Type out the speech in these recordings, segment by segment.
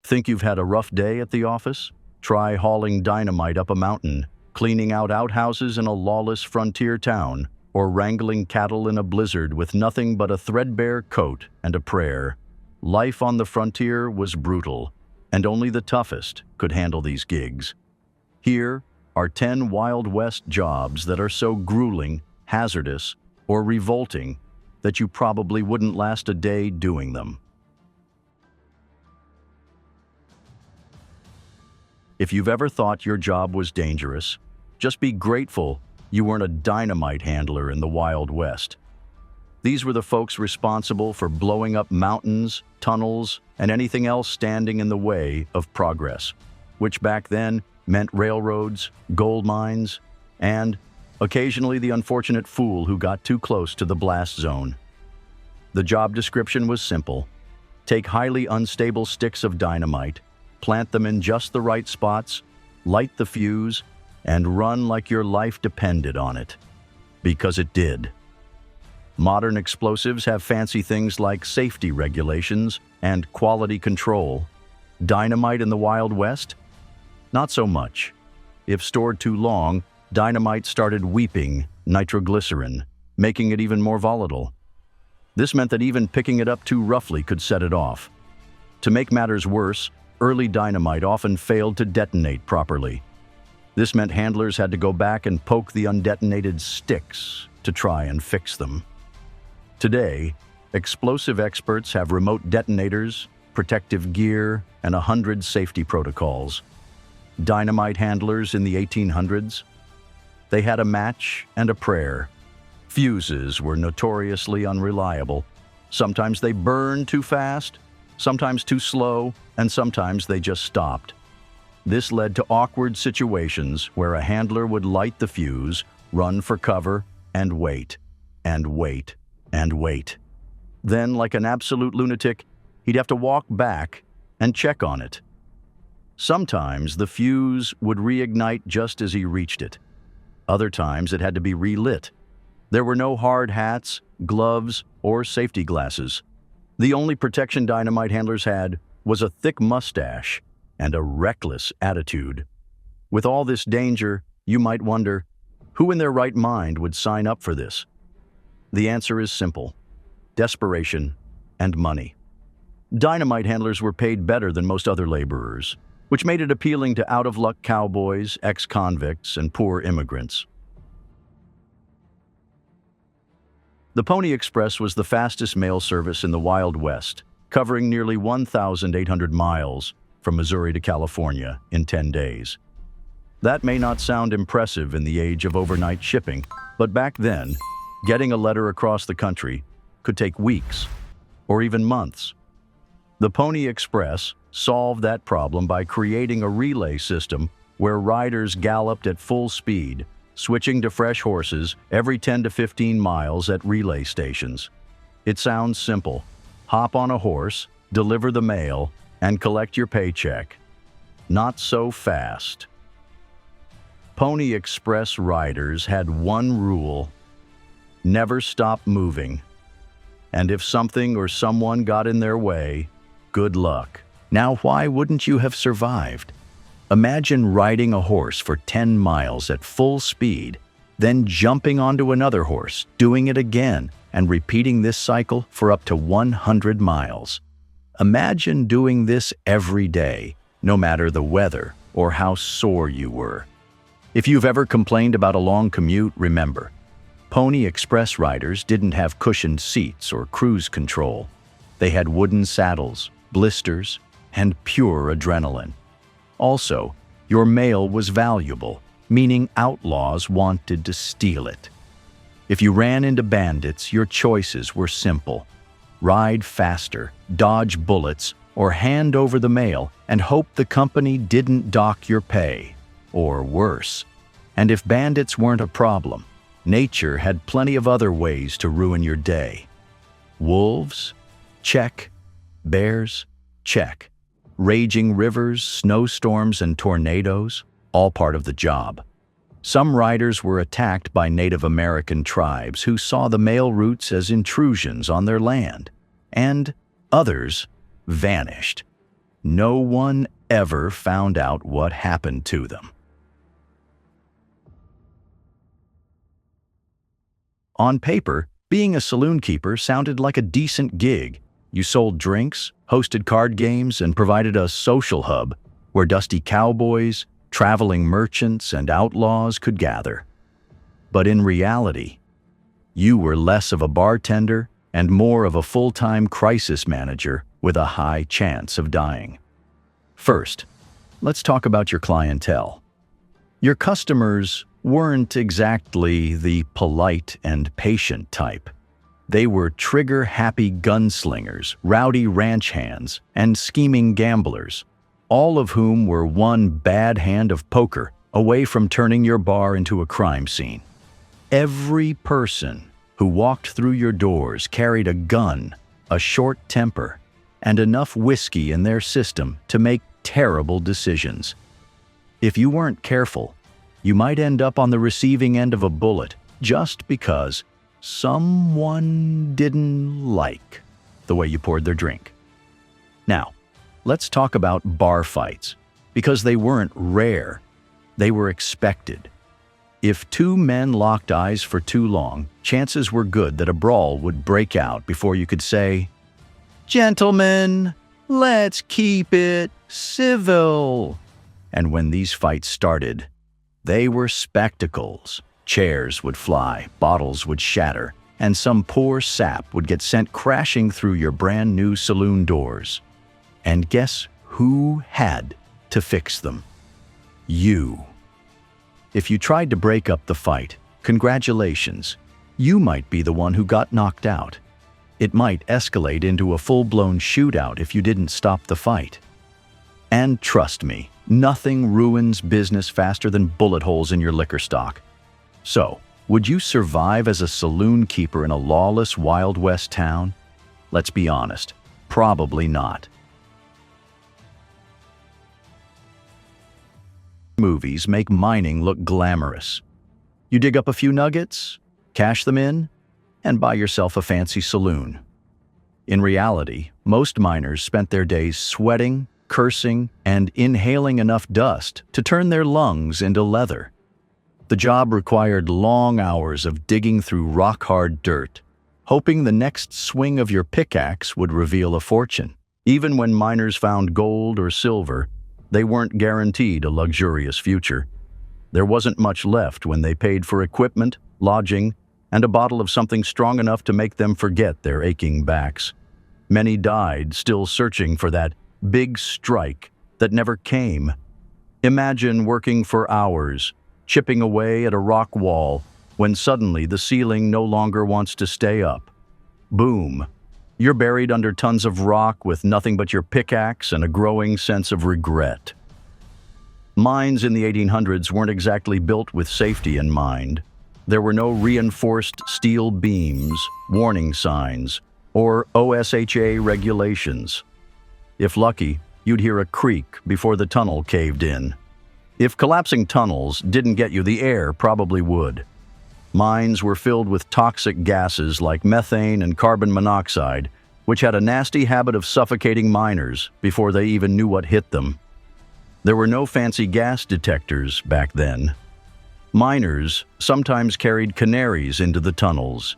Think you've had a rough day at the office? Try hauling dynamite up a mountain, cleaning out outhouses in a lawless frontier town, or wrangling cattle in a blizzard with nothing but a threadbare coat and a prayer. Life on the frontier was brutal, and only the toughest could handle these gigs. Here are 10 Wild West jobs that are so grueling, hazardous, or revolting that you probably wouldn't last a day doing them. If you've ever thought your job was dangerous, just be grateful you weren't a dynamite handler in the Wild West. These were the folks responsible for blowing up mountains, tunnels, and anything else standing in the way of progress, which back then meant railroads, gold mines, and occasionally the unfortunate fool who got too close to the blast zone. The job description was simple. Take highly unstable sticks of dynamite, plant them in just the right spots, light the fuse, and run like your life depended on it. Because it did. Modern explosives have fancy things like safety regulations and quality control. Dynamite in the Wild West? Not so much. If stored too long, dynamite started weeping nitroglycerin, making it even more volatile. This meant that even picking it up too roughly could set it off. To make matters worse, early dynamite often failed to detonate properly. This meant handlers had to go back and poke the undetonated sticks to try and fix them. Today, explosive experts have remote detonators, protective gear, and 100 safety protocols. Dynamite handlers in the 1800s? They had a match and a prayer. Fuses were notoriously unreliable. Sometimes they burned too fast, sometimes too slow, and sometimes they just stopped. This led to awkward situations where a handler would light the fuse, run for cover, and wait, and wait, and wait. Then, like an absolute lunatic, he'd have to walk back and check on it. Sometimes the fuse would reignite just as he reached it. Other times it had to be relit. There were no hard hats, gloves, or safety glasses. The only protection dynamite handlers had was a thick mustache and a reckless attitude. With all this danger, you might wonder, who in their right mind would sign up for this? The answer is simple: desperation and money. Dynamite handlers were paid better than most other laborers, which made it appealing to out-of-luck cowboys, ex-convicts, and poor immigrants. The Pony Express was the fastest mail service in the Wild West, covering nearly 1,800 miles from Missouri to California in 10 days. That may not sound impressive in the age of overnight shipping, but back then, getting a letter across the country could take weeks or even months. The Pony Express solved that problem by creating a relay system where riders galloped at full speed, switching to fresh horses every 10 to 15 miles at relay stations. It sounds simple. Hop on a horse, deliver the mail, and collect your paycheck. Not so fast. Pony Express riders had one rule: never stop moving. And if something or someone got in their way, good luck. Now, why wouldn't you have survived? Imagine riding a horse for 10 miles at full speed, then jumping onto another horse, doing it again, and repeating this cycle for up to 100 miles. Imagine doing this every day, no matter the weather or how sore you were. If you've ever complained about a long commute, remember, Pony Express riders didn't have cushioned seats or cruise control. They had wooden saddles, blisters, and pure adrenaline. Also, your mail was valuable, meaning outlaws wanted to steal it. If you ran into bandits, your choices were simple: ride faster, dodge bullets, or hand over the mail and hope the company didn't dock your pay, or worse. And if bandits weren't a problem, nature had plenty of other ways to ruin your day. Wolves? Check. Bears? Check. Raging rivers, snowstorms, and tornadoes? All part of the job. Some riders were attacked by Native American tribes who saw the mail routes as intrusions on their land, and others vanished. No one ever found out what happened to them. On paper, being a saloon keeper sounded like a decent gig. You sold drinks, hosted card games, and provided a social hub where dusty cowboys, traveling merchants, and outlaws could gather. But in reality, you were less of a bartender and more of a full-time crisis manager with a high chance of dying. First, let's talk about your clientele. Your customers weren't exactly the polite and patient type. They were trigger-happy gunslingers, rowdy ranch hands, and scheming gamblers, all of whom were one bad hand of poker away from turning your bar into a crime scene. Every person who walked through your doors carried a gun, a short temper, and enough whiskey in their system to make terrible decisions. If you weren't careful, you might end up on the receiving end of a bullet just because someone didn't like the way you poured their drink. Now, let's talk about bar fights, because they weren't rare, they were expected. If two men locked eyes for too long, chances were good that a brawl would break out before you could say, "Gentlemen, let's keep it civil." And when these fights started, they were spectacles. Chairs would fly, bottles would shatter, and some poor sap would get sent crashing through your brand new saloon doors. And guess who had to fix them? You. If you tried to break up the fight, congratulations. You might be the one who got knocked out. It might escalate into a full-blown shootout if you didn't stop the fight. And trust me, nothing ruins business faster than bullet holes in your liquor stock. So, would you survive as a saloon keeper in a lawless Wild West town? Let's be honest, probably not. Movies make mining look glamorous. You dig up a few nuggets, cash them in, and buy yourself a fancy saloon. In reality, most miners spent their days sweating, cursing, and inhaling enough dust to turn their lungs into leather. The job required long hours of digging through rock-hard dirt, hoping the next swing of your pickaxe would reveal a fortune. Even when miners found gold or silver, they weren't guaranteed a luxurious future. There wasn't much left when they paid for equipment, lodging, and a bottle of something strong enough to make them forget their aching backs. Many died still searching for that big strike that never came. Imagine working for hours, chipping away at a rock wall, when suddenly the ceiling no longer wants to stay up. Boom! You're buried under tons of rock with nothing but your pickaxe and a growing sense of regret. Mines in the 1800s weren't exactly built with safety in mind. There were no reinforced steel beams, warning signs, or OSHA regulations. If lucky, you'd hear a creak before the tunnel caved in. If collapsing tunnels didn't get you, the air probably would. Mines were filled with toxic gases like methane and carbon monoxide, which had a nasty habit of suffocating miners before they even knew what hit them. There were no fancy gas detectors back then. Miners sometimes carried canaries into the tunnels.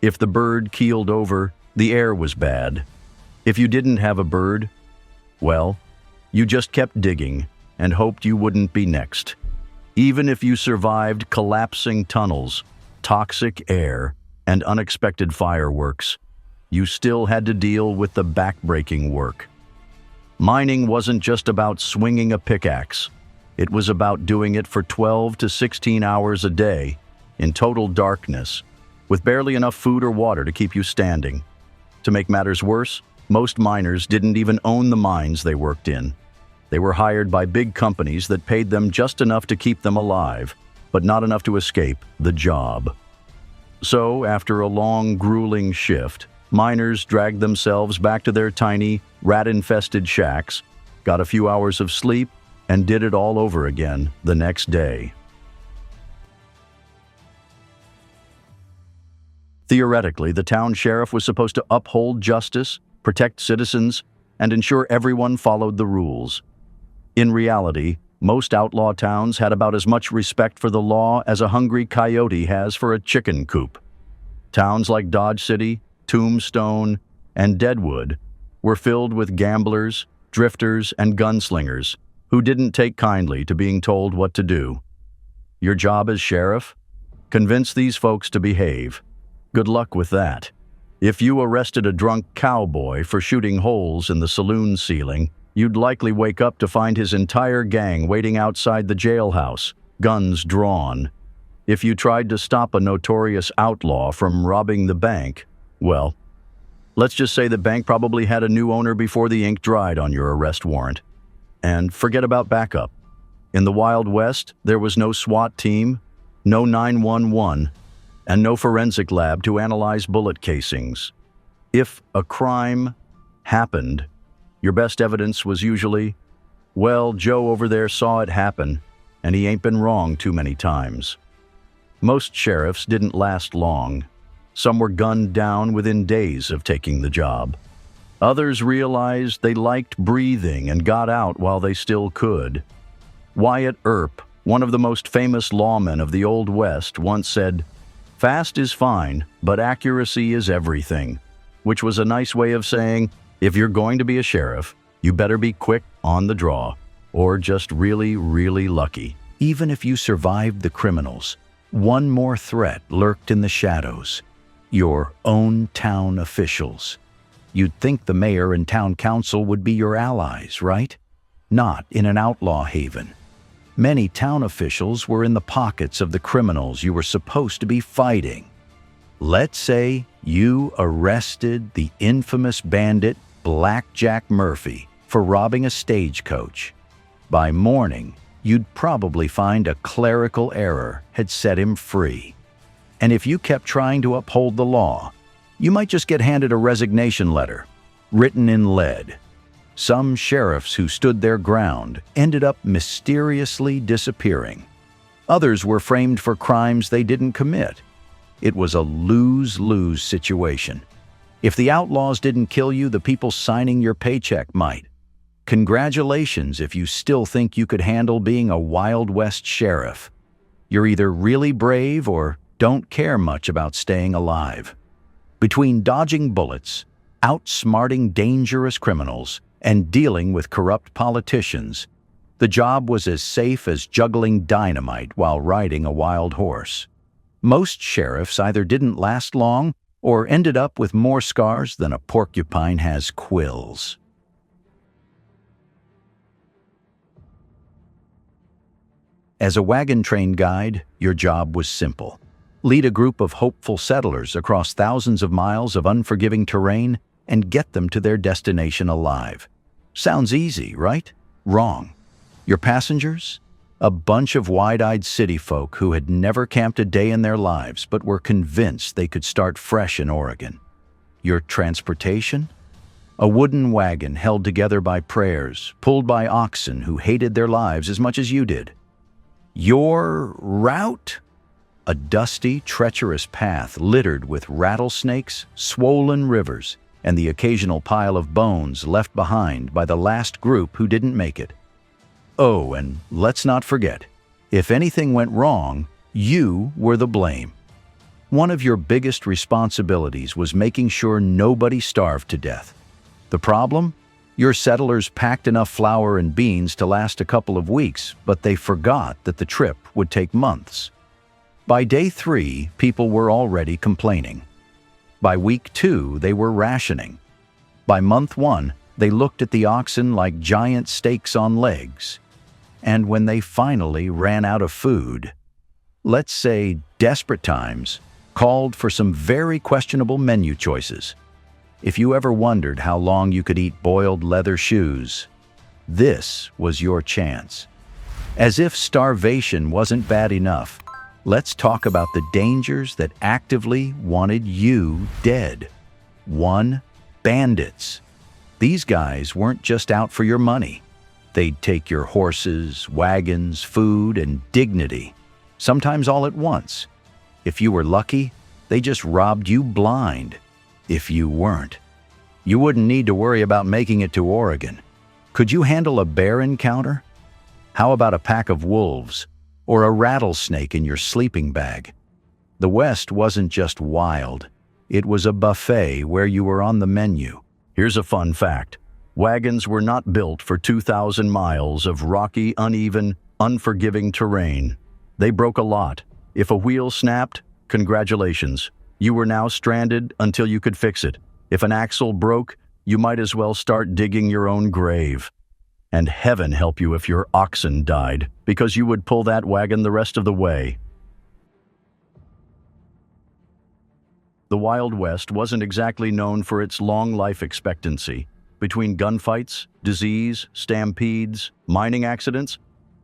If the bird keeled over, the air was bad. If you didn't have a bird, well, you just kept digging and hoped you wouldn't be next. Even if you survived collapsing tunnels, toxic air, and unexpected fireworks, you still had to deal with the back-breaking work. Mining wasn't just about swinging a pickaxe. It was about doing it for 12 to 16 hours a day, in total darkness, with barely enough food or water to keep you standing. To make matters worse, most miners didn't even own the mines they worked in. They were hired by big companies that paid them just enough to keep them alive, but not enough to escape the job. So, after a long, grueling shift, miners dragged themselves back to their tiny, rat-infested shacks, got a few hours of sleep, and did it all over again the next day. Theoretically, the town sheriff was supposed to uphold justice, protect citizens, and ensure everyone followed the rules. In reality, most outlaw towns had about as much respect for the law as a hungry coyote has for a chicken coop. Towns like Dodge City, Tombstone, and Deadwood were filled with gamblers, drifters, and gunslingers who didn't take kindly to being told what to do. Your job as sheriff? Convince these folks to behave. Good luck with that. If you arrested a drunk cowboy for shooting holes in the saloon ceiling, you'd likely wake up to find his entire gang waiting outside the jailhouse, guns drawn. If you tried to stop a notorious outlaw from robbing the bank, well, let's just say the bank probably had a new owner before the ink dried on your arrest warrant. And forget about backup. In the Wild West, there was no SWAT team, no 911, and no forensic lab to analyze bullet casings. If a crime happened, your best evidence was usually, well, Joe over there saw it happen, and he ain't been wrong too many times. Most sheriffs didn't last long. Some were gunned down within days of taking the job. Others realized they liked breathing and got out while they still could. Wyatt Earp, one of the most famous lawmen of the Old West, once said, "Fast is fine, but accuracy is everything," which was a nice way of saying, if you're going to be a sheriff, you better be quick on the draw, or just really, really lucky. Even if you survived the criminals, one more threat lurked in the shadows: your own town officials. You'd think the mayor and town council would be your allies, right? Not in an outlaw haven. Many town officials were in the pockets of the criminals you were supposed to be fighting. Let's say you arrested the infamous bandit Blackjack Murphy for robbing a stagecoach. By morning, you'd probably find a clerical error had set him free. And if you kept trying to uphold the law, you might just get handed a resignation letter, written in lead. Some sheriffs who stood their ground ended up mysteriously disappearing. Others were framed for crimes they didn't commit. It was a lose-lose situation. If the outlaws didn't kill you, the people signing your paycheck might. Congratulations if you still think you could handle being a Wild West sheriff. You're either really brave or don't care much about staying alive. Between dodging bullets, outsmarting dangerous criminals, and dealing with corrupt politicians, the job was as safe as juggling dynamite while riding a wild horse. Most sheriffs either didn't last long or ended up with more scars than a porcupine has quills. As a wagon train guide, your job was simple. Lead a group of hopeful settlers across thousands of miles of unforgiving terrain and get them to their destination alive. Sounds easy, right? Wrong. Your passengers? A bunch of wide-eyed city folk who had never camped a day in their lives but were convinced they could start fresh in Oregon. Your transportation? A wooden wagon held together by prayers, pulled by oxen who hated their lives as much as you did. Your route? A dusty, treacherous path littered with rattlesnakes, swollen rivers, and the occasional pile of bones left behind by the last group who didn't make it. Oh, and let's not forget, if anything went wrong, you were the blame. One of your biggest responsibilities was making sure nobody starved to death. The problem? Your settlers packed enough flour and beans to last a couple of weeks, but they forgot that the trip would take months. By day 3, people were already complaining. By week 2, they were rationing. By month 1, they looked at the oxen like giant steaks on legs. And when they finally ran out of food, let's say desperate times, called for some very questionable menu choices. If you ever wondered how long you could eat boiled leather shoes, this was your chance. As if starvation wasn't bad enough, let's talk about the dangers that actively wanted you dead. 1. Bandits. These guys weren't just out for your money. They'd take your horses, wagons, food, and dignity, sometimes all at once. If you were lucky, they just robbed you blind. If you weren't, You wouldn't need to worry about making it to Oregon. Could you handle a bear encounter? How about a pack of wolves or a rattlesnake in your sleeping bag? The West wasn't just wild. It was a buffet where you were on the menu. Here's a fun fact. Wagons were not built for 2,000 miles of rocky, uneven, unforgiving terrain. They broke a lot. If a wheel snapped, congratulations. You were now stranded until you could fix it. If an axle broke, you might as well start digging your own grave. And heaven help you if your oxen died, because you would pull that wagon the rest of the way. The Wild West wasn't exactly known for its long life expectancy. Between gunfights, disease, stampedes, mining accidents,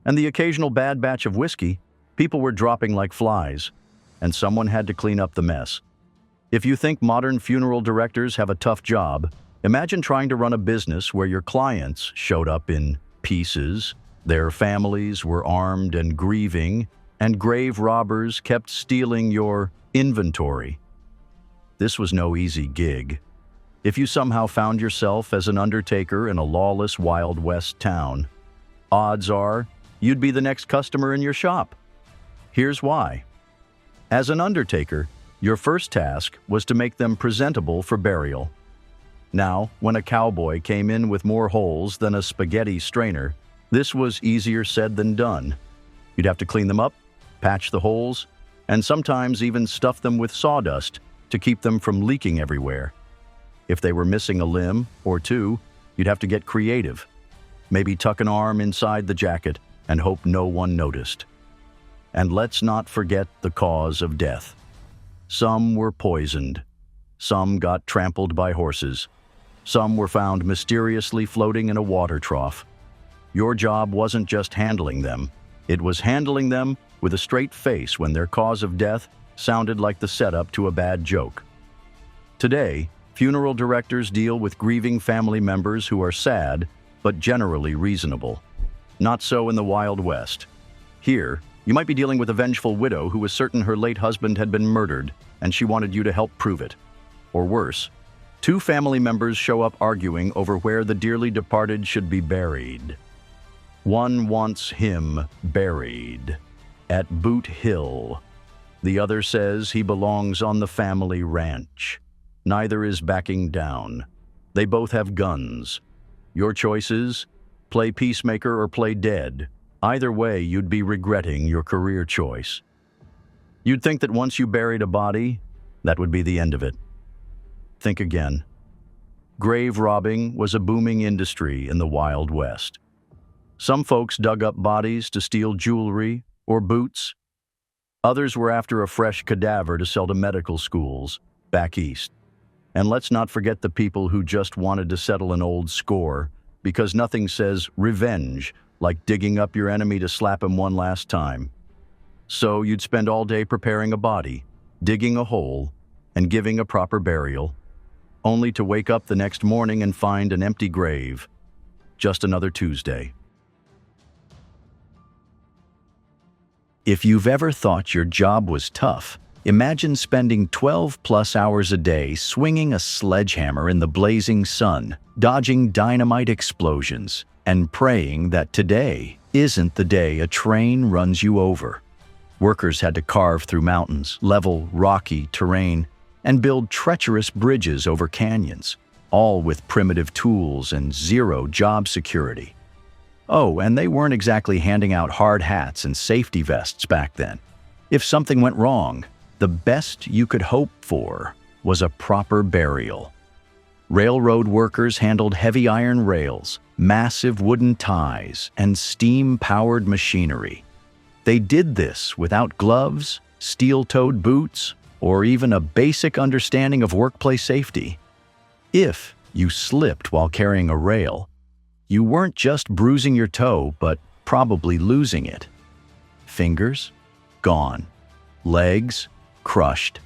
and the occasional bad batch of whiskey, people were dropping like flies, and someone had to clean up the mess. If you think modern funeral directors have a tough job, imagine trying to run a business where your clients showed up in pieces, their families were armed and grieving, and grave robbers kept stealing your inventory. This was no easy gig. If you somehow found yourself as an Undertaker in a lawless Wild West town, odds are you'd be the next customer in your shop. Here's why. As an Undertaker, your first task was to make them presentable for burial. Now, when a cowboy came in with more holes than a spaghetti strainer, this was easier said than done. You'd have to clean them up, patch the holes, and sometimes even stuff them with sawdust to keep them from leaking everywhere. If they were missing a limb or two, you'd have to get creative. Maybe tuck an arm inside the jacket and hope no one noticed. And let's not forget the cause of death. Some were poisoned. Some got trampled by horses. Some were found mysteriously floating in a water trough. Your job wasn't just handling them. It was handling them with a straight face when their cause of death sounded like the setup to a bad joke. Today, funeral directors deal with grieving family members who are sad, but generally reasonable. Not so in the Wild West. Here, you might be dealing with a vengeful widow who was certain her late husband had been murdered, and she wanted you to help prove it. Or worse, two family members show up arguing over where the dearly departed should be buried. One wants him buried at Boot Hill. The other says he belongs on the family ranch. Neither is backing down. They both have guns. Your choice is play peacemaker or play dead. Either way, you'd be regretting your career choice. You'd think that once you buried a body, that would be the end of it. Think again. Grave robbing was a booming industry in the Wild West. Some folks dug up bodies to steal jewelry or boots. Others were after a fresh cadaver to sell to medical schools back east. And let's not forget the people who just wanted to settle an old score, because nothing says revenge like digging up your enemy to slap him one last time. So you'd spend all day preparing a body, digging a hole, and giving a proper burial, only to wake up the next morning and find an empty grave. Just another Tuesday. If you've ever thought your job was tough, imagine spending 12+ hours a day swinging a sledgehammer in the blazing sun, dodging dynamite explosions, and praying that today isn't the day a train runs you over. Workers had to carve through mountains, level rocky terrain, and build treacherous bridges over canyons, all with primitive tools and zero job security. Oh, and they weren't exactly handing out hard hats and safety vests back then. If something went wrong, the best you could hope for was a proper burial. Railroad workers handled heavy iron rails, massive wooden ties, and steam-powered machinery. They did this without gloves, steel-toed boots, or even a basic understanding of workplace safety. If you slipped while carrying a rail, you weren't just bruising your toe, but probably losing it. Fingers? Gone. Legs? Crushed.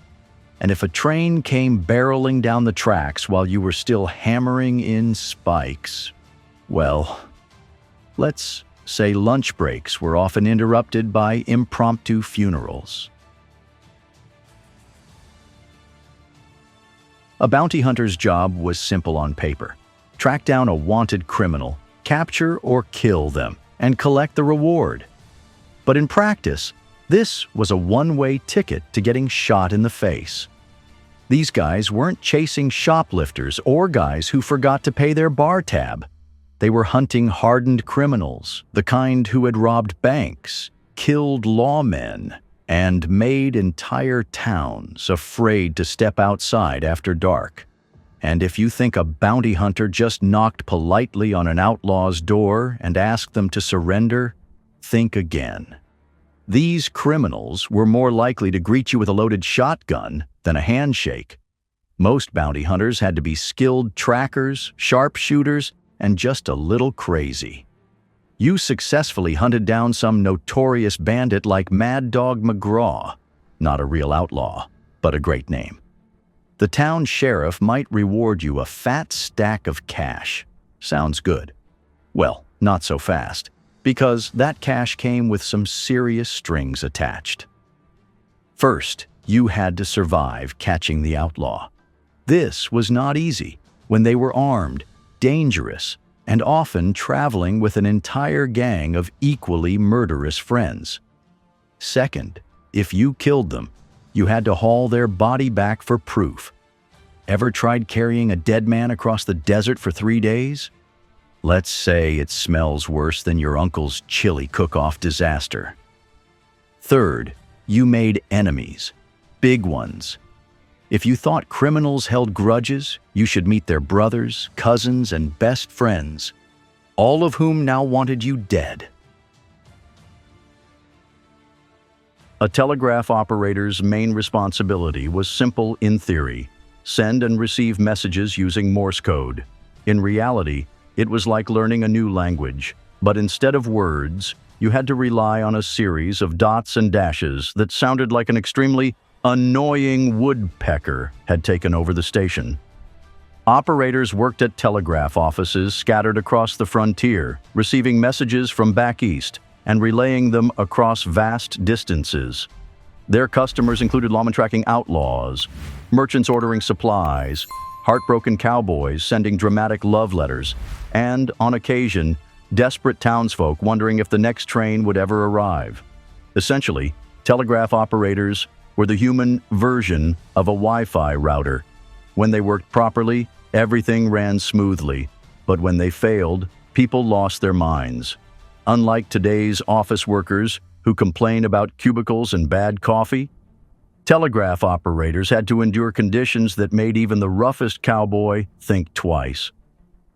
And if a train came barreling down the tracks while you were still hammering in spikes, well, let's say lunch breaks were often interrupted by impromptu funerals. A bounty hunter's job was simple on paper. Track down a wanted criminal, capture or kill them, and collect the reward. But in practice, this was a one-way ticket to getting shot in the face. These guys weren't chasing shoplifters or guys who forgot to pay their bar tab. They were hunting hardened criminals, the kind who had robbed banks, killed lawmen, and made entire towns afraid to step outside after dark. And if you think a bounty hunter just knocked politely on an outlaw's door and asked them to surrender, think again. These criminals were more likely to greet you with a loaded shotgun than a handshake. Most bounty hunters had to be skilled trackers, sharpshooters, and just a little crazy. You successfully hunted down some notorious bandit like Mad Dog McGraw, not a real outlaw, but a great name. The town sheriff might reward you a fat stack of cash. Sounds good. Well, not so fast, because that cash came with some serious strings attached. First, you had to survive catching the outlaw. This was not easy when they were armed, dangerous, and often traveling with an entire gang of equally murderous friends. Second, if you killed them, you had to haul their body back for proof. Ever tried carrying a dead man across the desert for 3 days? Let's say it smells worse than your uncle's chili cook-off disaster. Third, you made enemies, big ones. If you thought criminals held grudges, you should meet their brothers, cousins, and best friends, all of whom now wanted you dead. A telegraph operator's main responsibility was simple in theory: send and receive messages using Morse code. In reality, it was like learning a new language, but instead of words, you had to rely on a series of dots and dashes that sounded like an extremely annoying woodpecker had taken over the station. Operators worked at telegraph offices scattered across the frontier, receiving messages from back east and relaying them across vast distances. Their customers included lawmen tracking outlaws, merchants ordering supplies, heartbroken cowboys sending dramatic love letters, and, on occasion, desperate townsfolk wondering if the next train would ever arrive. Essentially, telegraph operators were the human version of a Wi-Fi router. When they worked properly, everything ran smoothly, but when they failed, people lost their minds. Unlike today's office workers who complain about cubicles and bad coffee, telegraph operators had to endure conditions that made even the roughest cowboy think twice.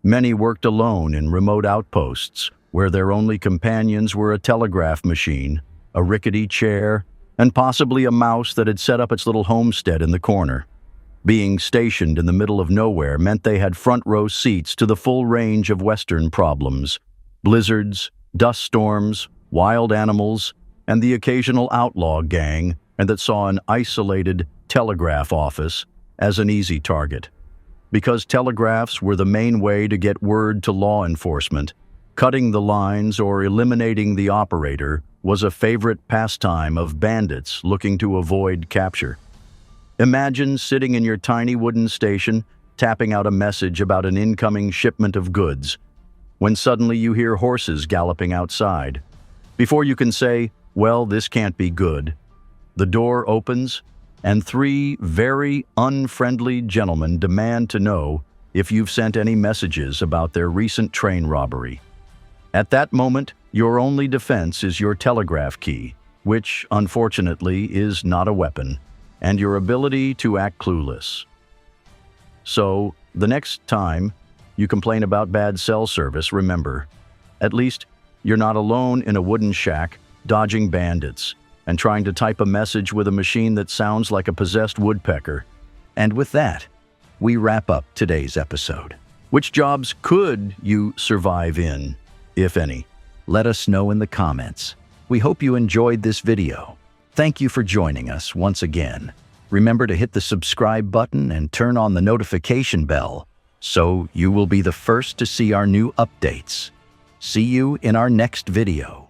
Many worked alone in remote outposts, where their only companions were a telegraph machine, a rickety chair, and possibly a mouse that had set up its little homestead in the corner. Being stationed in the middle of nowhere meant they had front-row seats to the full range of Western problems: blizzards, dust storms, wild animals, and the occasional outlaw gang, and that saw an isolated telegraph office as an easy target. Because telegraphs were the main way to get word to law enforcement, cutting the lines or eliminating the operator was a favorite pastime of bandits looking to avoid capture. Imagine sitting in your tiny wooden station, tapping out a message about an incoming shipment of goods, when suddenly you hear horses galloping outside. Before you can say, "Well, this can't be good," the door opens, and 3 very unfriendly gentlemen demand to know if you've sent any messages about their recent train robbery. At that moment, your only defense is your telegraph key, which, unfortunately, is not a weapon, and your ability to act clueless. So, the next time you complain about bad cell service, remember, at least you're not alone in a wooden shack, dodging bandits, and trying to type a message with a machine that sounds like a possessed woodpecker. And with that, we wrap up today's episode. Which jobs could you survive in, if any? Let us know in the comments. We hope you enjoyed this video. Thank you for joining us once again. Remember to hit the subscribe button and turn on the notification bell so you will be the first to see our new updates. See you in our next video.